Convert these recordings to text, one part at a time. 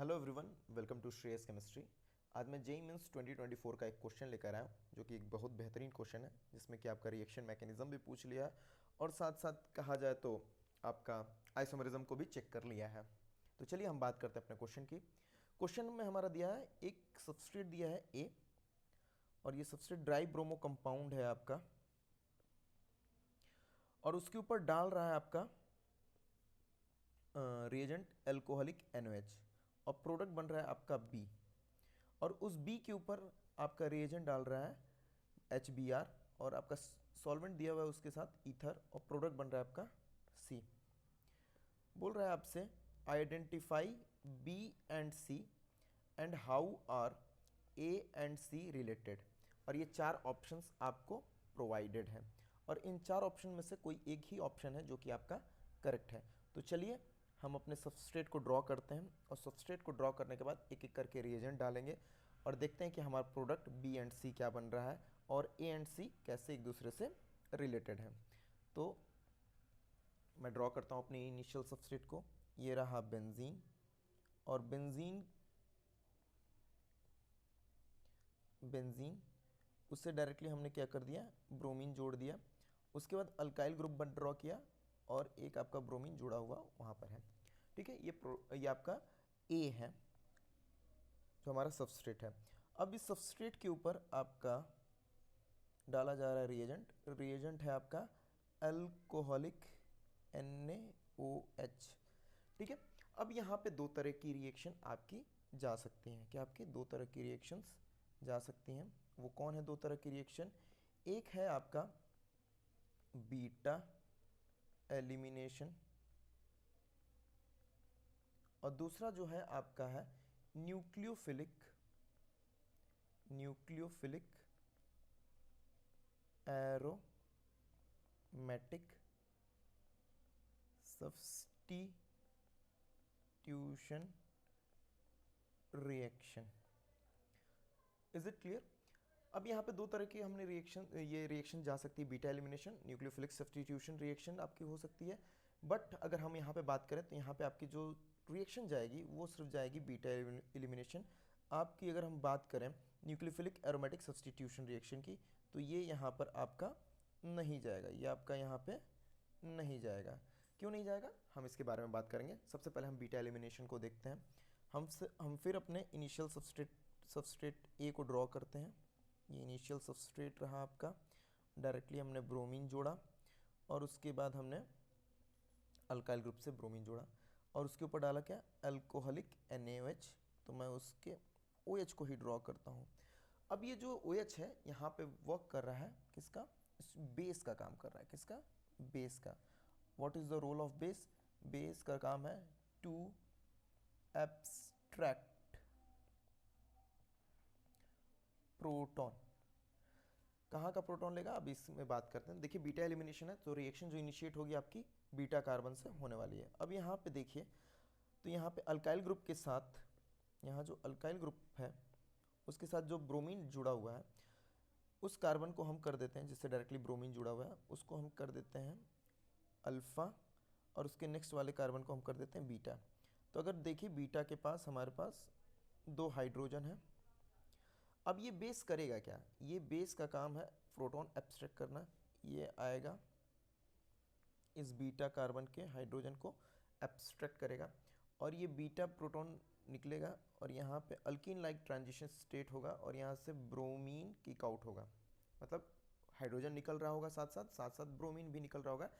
Hello everyone, welcome to Shreyas chemistry. आज मैं JEE mains 2024 का एक क्वेश्चन लेकर आया हूँ जो कि एक बहुत बेहतरीन क्वेश्चन है, जिसमें कि आपका रिएक्शन मैकेनिज्म भी पूछ लिया है और साथ साथ कहा जाए तो आपका आइसोमरिज्म को भी चेक कर लिया है। तो चलिए हम बात करते हैं अपने क्वेश्चन की। क्वेश्चन में हमारा दिया है, एक सबस्ट्रेट दिया है ए, और ये सबस्ट्रेट ड्राई ब्रोमो कंपाउंड है आपका, और उसके ऊपर डाल रहा है आपका रिएजेंट एल्कोहलिक NaOH, और प्रोडक्ट बन रहा है आपका बी, और उस बी के ऊपर आपका रिएजेंट डाल रहा है HBr, और आपका सॉल्वेंट दिया हुआ है उसके साथ ईथर, और प्रोडक्ट बन रहा है आपका सी। बोल रहा है आपसे identify B and C and how are A and C related, और ये चार ऑप्शंस आपको प्रोवाइडेड हैं, और इन चार ऑप्शन में से कोई एक ही ऑप्शन है जो कि आपका करेक्ट है। तो चलिए हम अपने सबस्ट्रेट को ड्रॉ करते हैं, और सबस्ट्रेट को ड्रॉ करने के बाद एक एक करके रिएजेंट डालेंगे और देखते हैं कि हमारा प्रोडक्ट बी एंड सी क्या बन रहा है और ए एंड सी कैसे एक दूसरे से रिलेटेड हैं। तो मैं ड्रॉ करता हूँ अपनी इनिशियल सबस्ट्रेट को। ये रहा बेंजीन, और बेंजीन उससे डायरेक्टली हमने क्या कर दिया, ब्रोमीन जोड़ दिया। उसके बाद अल्काइल ग्रुप बन ड्रॉ किया और एक आपका ब्रोमीन जुड़ा हुआ वहाँ पर है। ठीक है, ये आपका ए है जो हमारा सबस्ट्रेट है। अब इस सबस्ट्रेट के ऊपर आपका डाला जा रहा है रिएजेंट। रिएजेंट है आपका अल्कोहलिक NaOH। ठीक है, अब यहाँ पे दो तरह की रिएक्शन आपकी जा सकती हैं। क्या आपकी दो तरह की रिएक्शंस जा सकती हैं? वो कौन है दो तरह की रिएक्शन? एक है आपका बीटा एलिमिनेशन, और दूसरा जो है आपका है nucleophilic aromatic substitution reaction. Is it clear? अब यहाँ पे दो तरह की हमने ये रिएक्शन जा सकती है। Beta elimination, nucleophilic substitution reaction आपकी हो सकती है। बट अगर हम यहाँ पे बात करें तो यहाँ पे आपकी जो रिएक्शन जाएगी वो सिर्फ जाएगी बीटा एलिमिनेशन। आपकी अगर हम बात करें न्यूक्लियोफिलिक एरोमेटिक सब्स्टिट्यूशन रिएक्शन की, तो ये यहाँ पर आपका नहीं जाएगा, ये आपका यहाँ पे नहीं जाएगा। क्यों नहीं जाएगा, हम इसके बारे में बात करेंगे। सबसे पहले हम बीटा एलिमिनेशन को देखते हैं। हम फिर अपने इनिशियल सबस्ट्रेट ए को ड्रॉ करते हैं। ये इनिशियल सबस्ट्रेट रहा आपका, डायरेक्टली हमने ब्रोमीन जोड़ा, और उसके बाद हमने अल्काइल ग्रुप से ब्रोमीन जोड़ा, और उसके ऊपर डाला क्या, अल्कोहलिक NaOH। तो मैं उसके OH को ही ड्रॉ करता हूँ। अब ये जो OH है यहाँ पे वर्क कर रहा है किसका, बेस का काम कर रहा है। किसका? बेस का। What is the role of base? Base का काम है टू एब्स्ट्रैक्ट प्रोटॉन। कहाँ का प्रोटॉन लेगा, अब इसमें बात करते हैं। देखिए बीटा एलिमिनेशन है तो रिएक्शन जो इनिशिएट होगी आपकी बीटा कार्बन से होने वाली है। अब यहाँ पे देखिए, तो यहाँ पे अल्काइल ग्रुप के साथ, यहाँ जो अल्काइल ग्रुप है उसके साथ जो ब्रोमीन जुड़ा हुआ है, उस कार्बन को हम कर देते हैं, जिससे डायरेक्टली ब्रोमीन जुड़ा हुआ है उसको हम कर देते हैं अल्फ़ा, और उसके नेक्स्ट वाले कार्बन को हम कर देते हैं बीटा। तो अगर देखिए बीटा के पास हमारे पास दो हाइड्रोजन है। अब ये बेस करेगा क्या, ये बेस का काम है प्रोटॉन एब्स्ट्रैक्ट करना। ये आएगा इस बीटा कार्बन के हाइड्रोजन को एब्स्ट्रैक्ट करेगा, और ये बीटा प्रोटॉन निकलेगा, और यहाँ पे अल्कीन लाइक ट्रांजिशन स्टेट होगा, और यहाँ से ब्रोमीन किक आउट होगा। मतलब हाइड्रोजन निकल रहा होगा, साथ साथ ब्रोमीन भी निकल रहा होगा।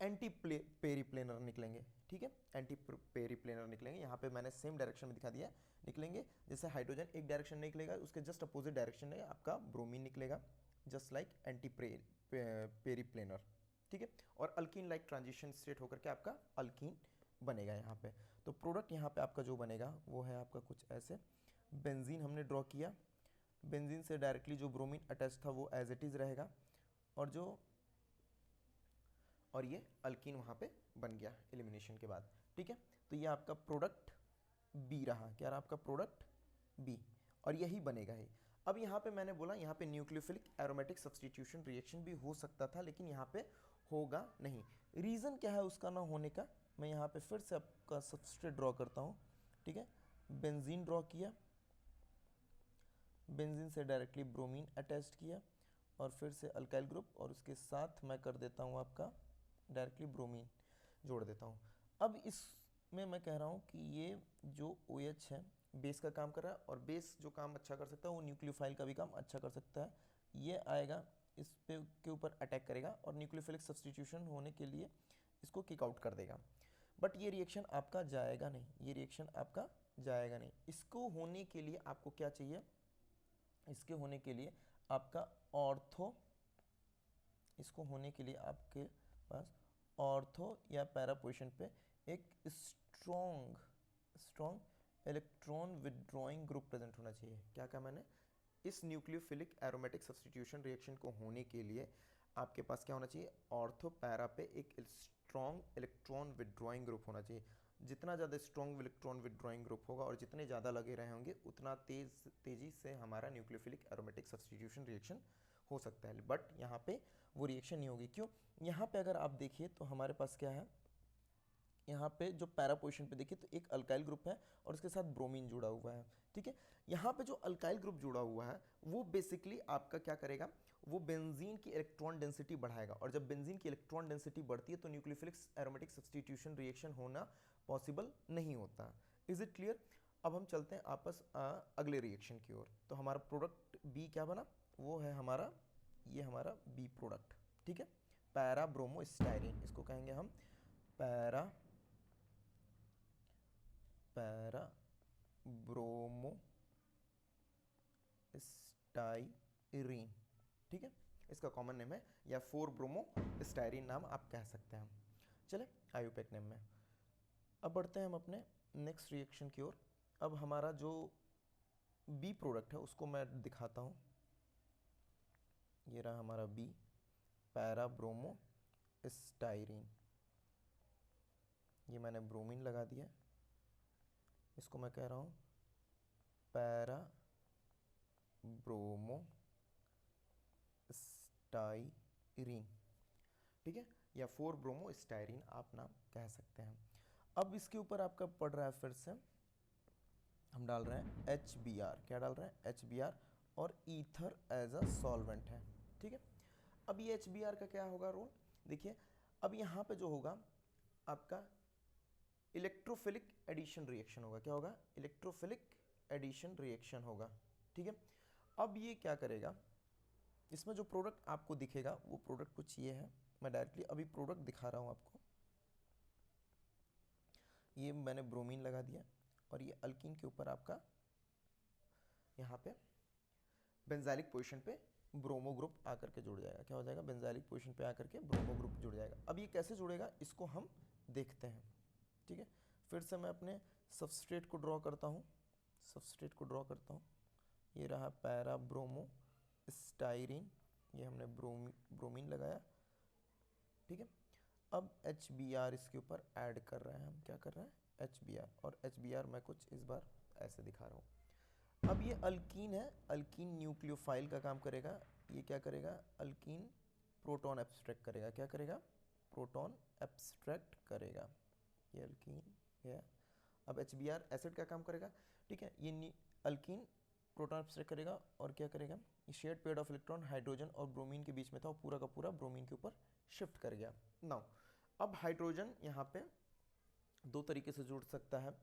एंटी पेरीप्लेनर निकलेंगे। ठीक है, एंटी पेरीप्लेनर निकलेंगे। यहाँ पे मैंने सेम डायरेक्शन में दिखा दिया, निकलेंगे। जैसे हाइड्रोजन एक डायरेक्शन में निकलेगा, उसके जस्ट अपोजिट डायरेक्शन में आपका ब्रोमीन निकलेगा, जस्ट लाइक एंटी पेरीप्लेनर। ठीक है, और अल्कीन लाइक ट्रांजिशन स्टेट होकर के आपका अल्कीन बनेगा यहाँ पे। तो प्रोडक्ट यहाँ पे आपका जो बनेगा वो है आपका कुछ ऐसे। बेंजीन हमने ड्रॉ किया, बेंजीन से डायरेक्टली जो ब्रोमीन अटैच था वो एज इट इज़ रहेगा, और ये अल्कीन वहाँ पे बन गया एलिमिनेशन के बाद। ठीक है, तो ये आपका प्रोडक्ट बी रहा। क्या रहा आपका प्रोडक्ट बी, और यही बनेगा ही। अब यहाँ पे मैंने बोला यहाँ पे न्यूक्लियोफिलिक एरोमेटिक सब्स्टिट्यूशन रिएक्शन भी हो सकता था, लेकिन यहाँ पे होगा नहीं। रीज़न क्या है उसका ना होने का, मैं यहाँ पे फिर से आपका सबस्ट्रेट ड्रॉ करता हूँ। ठीक है, बेंजीन ड्रॉ किया, बेंजीन से डायरेक्टली ब्रोमीन अटैच किया और फिर से अल्काइल ग्रुप और उसके साथ मैं कर देता हूँ आपका डायरेक्टली ब्रोमीन जोड़ देता हूँ। अब इसमें मैं कह रहा हूँ कि ये जो OH है बेस का काम कर रहा है और बेस जो काम अच्छा कर सकता है वो न्यूक्लियोफाइल का भी काम अच्छा कर सकता है। ये आएगा इस पे के ऊपर अटैक करेगा और न्यूक्लियोफिलिक सब्सटीट्यूशन होने के लिए इसको किक आउट कर देगा। बट ये रिएक्शन आपका जाएगा नहीं, ये रिएक्शन आपका जाएगा नहीं। इसको होने के लिए आपको क्या चाहिए, इसके होने के लिए आपका ऑर्थो, इसको होने के लिए आपके पास ऑर्थो या पैरा पोजीशन पे एक strong electron withdrawing group present होना चाहिए। क्या कहा मैंने, इस न्यूक्लियोफिलिक एरोमेटिक सब्स्टिट्यूशन रिएक्शन को होने के लिए आपके पास क्या होना चाहिए, ऑर्थो पैरा पे एक स्ट्रॉन्ग इलेक्ट्रॉन विदड्रॉइंग ग्रुप होना चाहिए। जितना ज़्यादा स्ट्रॉन्ग इलेक्ट्रॉन विदड्रॉइंग ग्रुप होगा और जितने ज़्यादा लगे रहे होंगे उतना तेज़ी से हमारा न्यूक्लियोफिलिक एरोमेटिक सब्स्टिट्यूशन रिएक्शन हो सकता है। बट यहाँ पे वो रिएक्शन नहीं होगी। क्यों, यहाँ पे अगर आप देखिए तो हमारे पास क्या है, यहाँ पे जो पैरा पोजीशन पे देखिए तो एक अल्काइल ग्रुप है और उसके साथ ब्रोमीन जुड़ा हुआ है। ठीक है, यहाँ पे जो अल्काइल ग्रुप जुड़ा हुआ है वो बेसिकली आपका क्या करेगा, वो बेंजीन की इलेक्ट्रॉन डेंसिटी बढ़ाएगा और जब बेंजीन की इलेक्ट्रॉन डेंसिटी बढ़ती है तो न्यूक्लियोफिलिक एरोमेटिक सब्स्टिट्यूशन रिएक्शन होना पॉसिबल नहीं होता। Is it clear. अब हम चलते हैं अगले रिएक्शन की ओर। तो हमारा प्रोडक्ट बी क्या बना, वो है हमारा, ये हमारा बी प्रोडक्ट। ठीक है, पैरा ब्रोमोस्टाइरिन, इसको कहेंगे हम पैरा ब्रोमोस्टाइरीन। ठीक है, इसका कॉमन नेम है या 4 ब्रोमोस्टाइरीन नाम आप कह सकते हैं। चले आयुपैक नेम में। अब बढ़ते हैं हम अपने नेक्स्ट रिएक्शन की ओर। अब हमारा जो बी प्रोडक्ट है उसको मैं दिखाता हूँ। ये रहा हमारा बी, पैरा ब्रोमोस्टाइरीन। ये मैंने ब्रोमीन लगा दिया, इसको मैं कह रहा हूँ पैरा ब्रोमोस्टाइरीन। ठीक है, या 4 ब्रोमोस्टाइरीन आप नाम कह सकते हैं। अब इसके ऊपर आपका पड़ रहा है, फिर से हम डाल रहे हैं HBr। क्या डाल रहे हैं, HBr, और ईथर एज अ सॉल्वेंट है। ठीक है, अब ये HBr का क्या होगा रोल, देखिए अब यहाँ पे जो होगा आपका इलेक्ट्रोफिलिक एडिशन रिएक्शन होगा। क्या होगा, इलेक्ट्रोफिलिक एडिशन रिएक्शन होगा। ठीक है, अब ये क्या करेगा, इसमें जो प्रोडक्ट आपको दिखेगा वो प्रोडक्ट कुछ ये है। मैं डायरेक्टली अभी प्रोडक्ट दिखा रहा हूँ आपको। ये मैंने ब्रोमीन लगा दिया और ये अल्कीन के ऊपर आपका यहाँ पे बेंजाइलिक पोजीशन पे ब्रोमो ग्रुप आकर के जुड़ जाएगा। क्या हो जाएगा, बेंजाइलिक पोजीशन पे आकर के ब्रोमो ग्रुप जुड़ जाएगा। अब ये कैसे जुड़ेगा इसको हम देखते हैं। ठीक है, फिर से मैं अपने सबस्ट्रेट को ड्रॉ करता हूँ, सबस्ट्रेट को ड्रॉ करता हूँ। ये रहा पैरा ब्रोमोस्टाइरीन, ये हमने ब्रोमीन लगाया। ठीक है, अब HBr इसके ऊपर ऐड कर रहे हैं हम। क्या कर रहे हैं, HBr, और HBr मैं कुछ इस बार ऐसे दिखा रहा हूँ। अब ये अल्कीन है, अल्कीन न्यूक्लियोफाइल का काम करेगा। ये क्या करेगा, अल्कीन प्रोटॉन एब्स्ट्रैक्ट करेगा। क्या करेगा, प्रोटॉन एब्स्ट्रैक्ट करेगा। ये अल्कीन है। अब HBr एसिड का काम करेगा। ठीक है, ये अल्कीन प्रोटॉन एब्स्ट्रैक्ट करेगा और क्या करेगा, ये shared pair of electron hydrogen और ब्रोमीन के बीच में था और पूरा का पूरा ब्रोमीन के ऊपर शिफ्ट कर गया। नाउ अब हाइड्रोजन यहाँ पे दो तरीके से जुड़ सकता है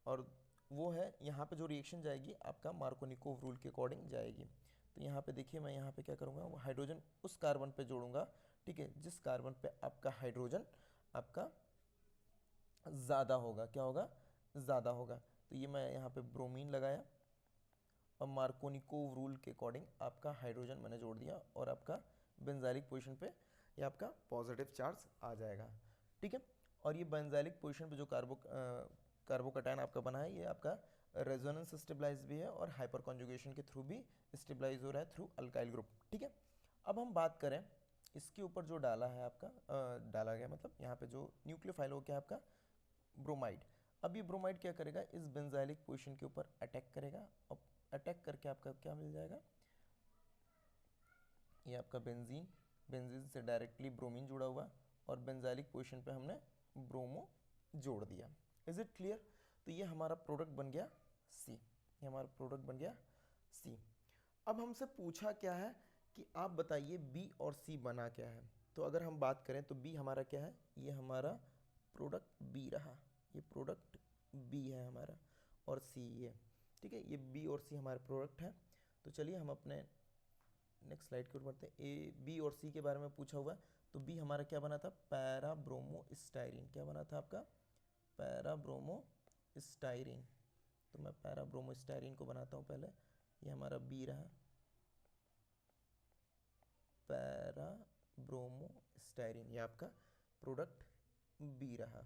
और वो है यहाँ पे जो रिएक्शन जाएगी आपका मार्कोनिकोव रूल के अकॉर्डिंग जाएगी। तो यहाँ पे देखिए मैं यहाँ पे क्या करूँगा, वो हाइड्रोजन उस कार्बन पे जोड़ूंगा। ठीक है, जिस कार्बन पे आपका हाइड्रोजन आपका ज़्यादा होगा। क्या होगा, ज़्यादा होगा। तो ये मैं यहाँ पे ब्रोमीन लगाया और मार्कोनिकोव रूल के अकॉर्डिंग आपका हाइड्रोजन मैंने जोड़ दिया और आपका बेंजाइलिक पोजीशन पे ये आपका पॉजिटिव चार्ज आ जाएगा। ठीक है, और ये बेंजाइलिक पोजीशन पे जो कार्बोकैटायन आपका बना है ये आपका रेजोनेंस स्टेबलाइज भी है और हाइपर कॉन्जुगेशन के थ्रू भी स्टेबलाइज हो रहा है थ्रू अल्काइल ग्रुप। ठीक है, अब हम बात करें इसके ऊपर जो डाला है आपका डाला गया मतलब यहाँ पे जो न्यूक्लियोफाइल हो गया आपका ब्रोमाइड। अब ये ब्रोमाइड क्या करेगा, इस बेंजाइलिक पोजीशन के ऊपर अटैक करेगा और अटैक करके आपका क्या मिल जाएगा, ये आपका बेंजीन, बेंजीन से डायरेक्टली ब्रोमीन जुड़ा हुआ और बेंजाइलिक पोजीशन पे हमने ब्रोमो जोड़ दिया। Is it clear. तो ये हमारा प्रोडक्ट बन गया सी, ये हमारा प्रोडक्ट बन गया सी। अब हमसे पूछा क्या है कि आप बताइए बी और सी बना क्या है। तो अगर हम बात करें तो बी हमारा क्या है, ये हमारा प्रोडक्ट बी रहा, ये प्रोडक्ट बी है हमारा, और सी ये, ठीक है, ये बी और सी हमारे प्रोडक्ट है। तो चलिए हम अपने नेक्स्ट स्लाइड की ओर बढ़ते हैं। ए बी और सी के बारे में पूछा हुआ है, तो बी हमारा क्या बना था, पैराब्रोमोस्टाइरिन। क्या बना था आपका, पैराब्रोमोस्टाइरिन। तो मैं पैराब्रोमोस्टाइरिन को बनाता हूँ पहले, ये हमारा बी रहा, पैराब्रोमोस्टाइरिन, ये आपका प्रोडक्ट बी रहा।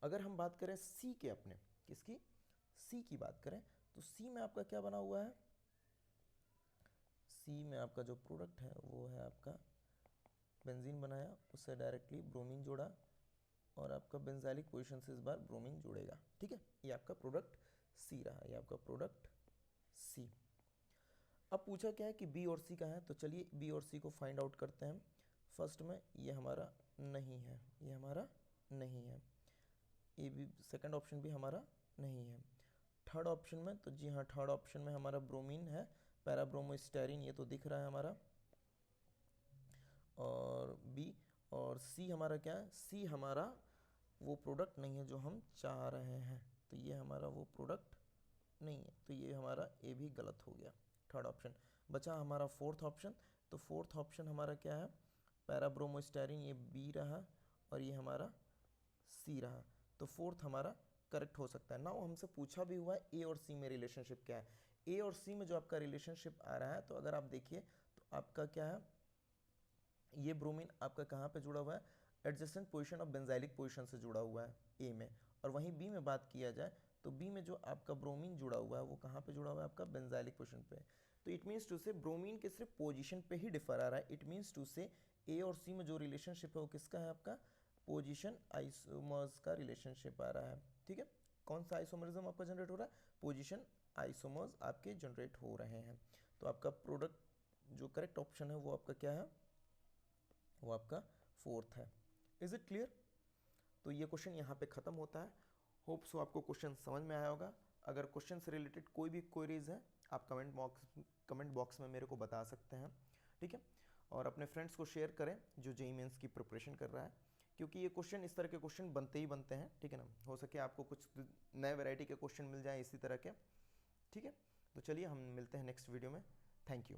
अगर हम बात करें सी के, अपने किसकी, सी की बात करें, तो सी में आपका क्या बना हुआ है, सी में आपका जो प्रोडक्ट है वो है आपका बेंजीन बनाया, उससे डायरेक्टली ब्रोमीन जोड़ा, और आपका बेंजाइलिक पोजीशन से इस बार ब्रोमीन जुड़ेगा, ठीक है, ये आपका प्रोडक्ट सी रहा, ये आपका प्रोडक्ट सी। अब पूछा क्या है कि बी और सी का है, तो चलिए बी और सी को फाइंड आउट करते हैं। फर्स्ट में ये हमारा नहीं है, ये हमारा नहीं है, ये भी सेकंड ऑप्शन भी हमारा नहीं है। थर्ड ऑप्शन में, तो जी हाँ, थर्ड ऑप्शन में हमारा ब्रोमीन है, पैराब्रोमोस्टाइरिन, ये तो दिख रहा है हमारा, और बी। और सी हमारा क्या है, सी हमारा वो प्रोडक्ट नहीं है जो हम चाह रहे हैं, तो ये हमारा वो प्रोडक्ट नहीं है, तो ये हमारा ए भी गलत हो गया। थर्ड ऑप्शन बचा हमारा फोर्थ ऑप्शन, तो फोर्थ ऑप्शन हमारा क्या है, पैराब्रोमोस्टाइरिन, ये बी रहा, और ये हमारा सी रहा, तो फोर्थ हमारा करेक्ट हो सकता है। नाउ हमसे पूछा भी हुआ है ए और सी में रिलेशनशिप क्या है। ए और सी में जो आपका रिलेशनशिप आ रहा है, तो अगर आप देखिए तो आपका क्या है, ये ब्रोमीन आपका कहाँ पे जुड़ा हुआ है, adjacent position of benzylic position से जुड़ा हुआ है ए में, और वहीं बी में बात किया जाए तो बी में जो आपका ब्रोमीन जुड़ा हुआ है वो कहाँ पे जुड़ा हुआ है, आपका बेंजाइलिक पोजीशन पे। तो इट मीन्स टू से ब्रोमीन के सिर्फ पोजीशन पे ही डिफर आ रहा है। इट मीन्स टू से ए और सी में जो रिलेशनशिप है वो किसका है, आपका पोजीशन आइसोमर्स का रिलेशनशिप आ रहा है, ठीक है। कौन सा आइसोमरिज्म आपका जनरेट हो रहा है, पोजीशन आइसोमर्स आपके जनरेट हो रहे हैं। तो आपका प्रोडक्ट जो करेक्ट ऑप्शन है वो आपका क्या है, वो आपका फोर्थ है। Is it clear. तो ये क्वेश्चन यहाँ पे ख़त्म होता है। होप सो आपको क्वेश्चन समझ में आया होगा। अगर क्वेश्चन से रिलेटेड कोई भी क्वेरीज है आप कमेंट बॉक्स में मेरे को बता सकते हैं, ठीक है। और अपने फ्रेंड्स को शेयर करें जो जेईई मेंस की प्रिपरेशन कर रहा है, क्योंकि ये क्वेश्चन, इस तरह के क्वेश्चन बनते ही बनते हैं, ठीक है ना। हो सके आपको कुछ नए वैरायटी के क्वेश्चन मिल जाए इसी तरह के, ठीक है। तो चलिए हम मिलते हैं नेक्स्ट वीडियो में। Thank you.